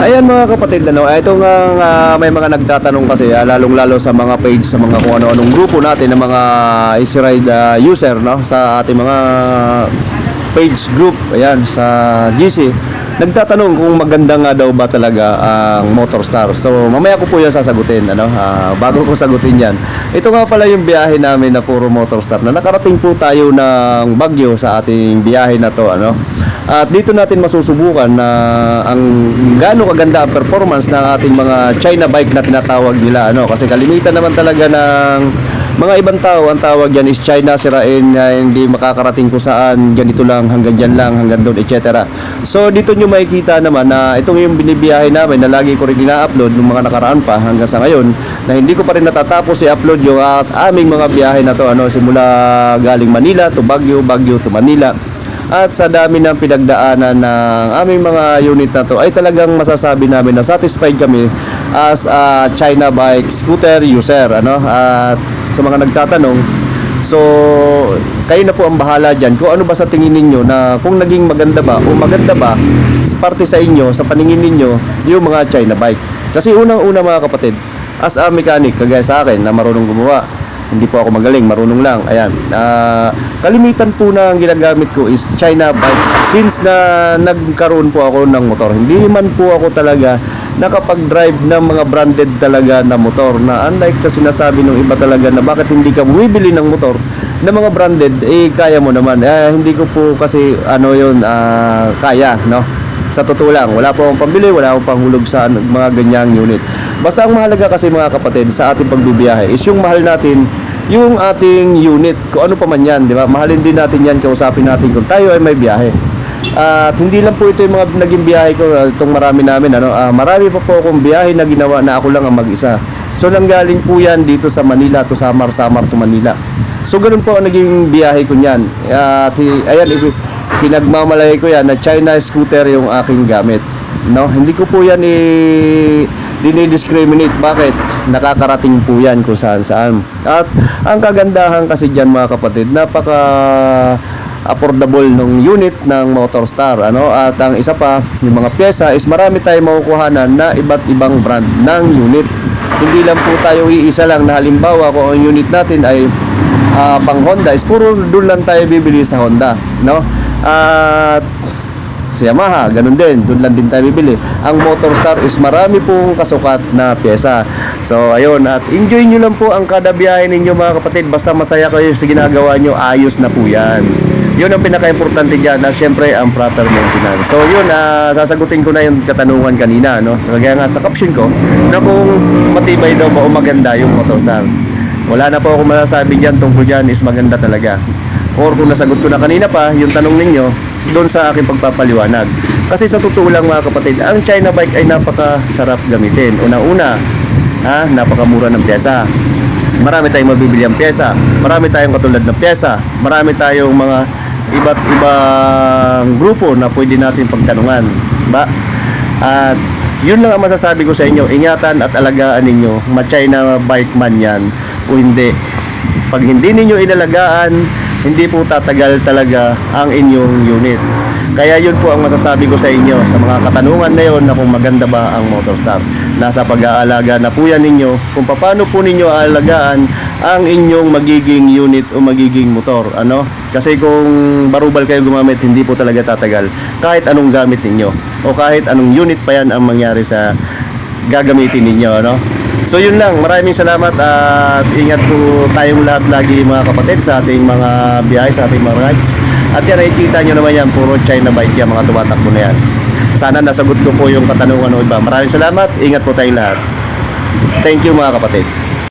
Ayan mga kapatid, itong may mga nagtatanong kasi, lalong-lalo sa mga page, sa mga kung ano-anong grupo natin ng mga Easy Ride user, no, sa ating mga page group, ayan, sa GC. Nagtatanong kung maganda nga daw ba talaga ang Motorstar. So mamaya ko po yan sasagutin, bago ko sagutin yan. Ito nga pala yung biyahe namin na puro Motorstar, na nakarating po tayo ng Baguio sa ating biyahe na to, At dito natin masusubukan na ang gaano kaganda ang performance ng ating mga China bike na tinatawag nila, kasi kalimitan naman talaga ng mga ibang tao, ang tawag yan is China sirain, hindi makakarating kung saan, ganito lang, hanggang dyan lang, hanggang doon, etc. So dito nyo makikita naman na itong yung binibiyahe namin na lagi ko rin ina-upload nung mga nakaraan pa hanggang sa ngayon, na hindi ko pa rin natatapos i-upload yung aming mga biyahe na to, simula galing Manila to Baguio, Baguio to Manila. At sa dami ng pinagdaanan ng aming mga unit na to, ay talagang masasabi namin na satisfied kami as a China bike scooter user, At sa mga nagtatanong, so kayo na po ang bahala dyan kung ano ba sa tingin ninyo, na kung naging maganda ba o maganda ba parte sa inyo, sa paningin ninyo, yung mga China bike. Kasi unang-una mga kapatid, as a mechanic, kagaya sa akin na marunong gumawa, hindi po ako magaling, marunong lang. Ayan. Kalimitan po na ang ginagamit ko is China bikes. Since na nagkaroon po ako ng motor, hindi man po ako talaga nakapag-drive ng mga branded talaga na motor, na unlike sa sinasabi ng iba talaga na bakit hindi ka bumibili ng motor na mga branded, kaya mo naman. Hindi ko po kasi kaya, Sa totoo lang, wala po akong pambili, wala akong panghulog sa mga ganyang unit. Basta ang mahalaga kasi mga kapatid sa ating pagbibiyahe is yung mahal natin yung ating unit, kung ano pa man yan, di ba? Mahalin din natin yan, kausapin natin kung tayo ay may biyahe. At hindi lang po ito yung mga naging biyahe ko, itong marami namin, marami pa po akong biyahe na ginawa na ako lang ang mag-isa. So nanggaling po yan dito sa Manila to Samar, Samar to Manila. So ganun po ang naging biyahe ko niyan. At ayan, pinagmamalaki ko yan na China scooter yung aking gamit. Hindi ko po yan dinidiscriminate. Bakit? Nakakarating po yan kung saan-saan. At ang kagandahan kasi dyan mga kapatid, napaka affordable ng unit ng Motorstar, At ang isa pa, yung mga pyesa is marami tayong makukuhanan na iba't ibang brand ng unit. Hindi lang po tayo iisa lang, na halimbawa kung ang unit natin ay pang Honda, is puro doon lang tayo bibili sa Honda, At sa Yamaha, ganun din, doon lang din tayo bibili. Ang Motorstar is marami pong kasukat na pyesa. So ayun, at enjoy nyo lang po ang kada biyahe ninyo mga kapatid. Basta masaya kayo sa ginagawa nyo, ayos na po yan. Yun ang pinaka-importante dyan, na syempre ang proper maintenance. So yun, sasagutin ko na yung katanungan kanina, So kaya nga sa caption ko, na kung matibay daw ba o maganda yung Motorstar. Wala na po ako masasabi dyan, tungkol dyan is maganda talaga. Or kung nasagot ko na kanina pa yung tanong ninyo, doon sa aking pagpapaliwanag. Kasi sa totoo lang mga kapatid, ang China bike ay napakasarap gamitin. Una-una, napakamura ng pyesa. Marami tayong mabibili ang pyesa. Marami tayong katulad na pyesa. Marami tayong mga iba't ibang grupo na pwede natin pagtanungan. At yun lang ang masasabi ko sa inyo. Ingatan at alagaan ninyo. Ma-China bike man yan o hindi. Pag hindi ninyo inalagaan, hindi po tatagal talaga ang inyong unit. Kaya yun po ang masasabi ko sa inyo sa mga katanungan na yun, na kung maganda ba ang Motorstar. Nasa pag-aalaga na po yan ninyo kung paano po ninyo aalagaan ang inyong magiging unit o magiging motor. Kasi kung barubal kayo gumamit, hindi po talaga tatagal kahit anong gamit ninyo o kahit anong unit pa yan ang mangyari sa gagamitin ninyo, So yun lang, maraming salamat at ingat po tayong lahat lagi mga kapatid sa ating mga biyahe, sa ating mga rides. At yan, nakikita nyo naman yan, puro China bike yan, mga tumatakbo na yan. Sana nasagot ko po yung katanungan ng iba. Maraming salamat, ingat po tayong lahat. Thank you mga kapatid.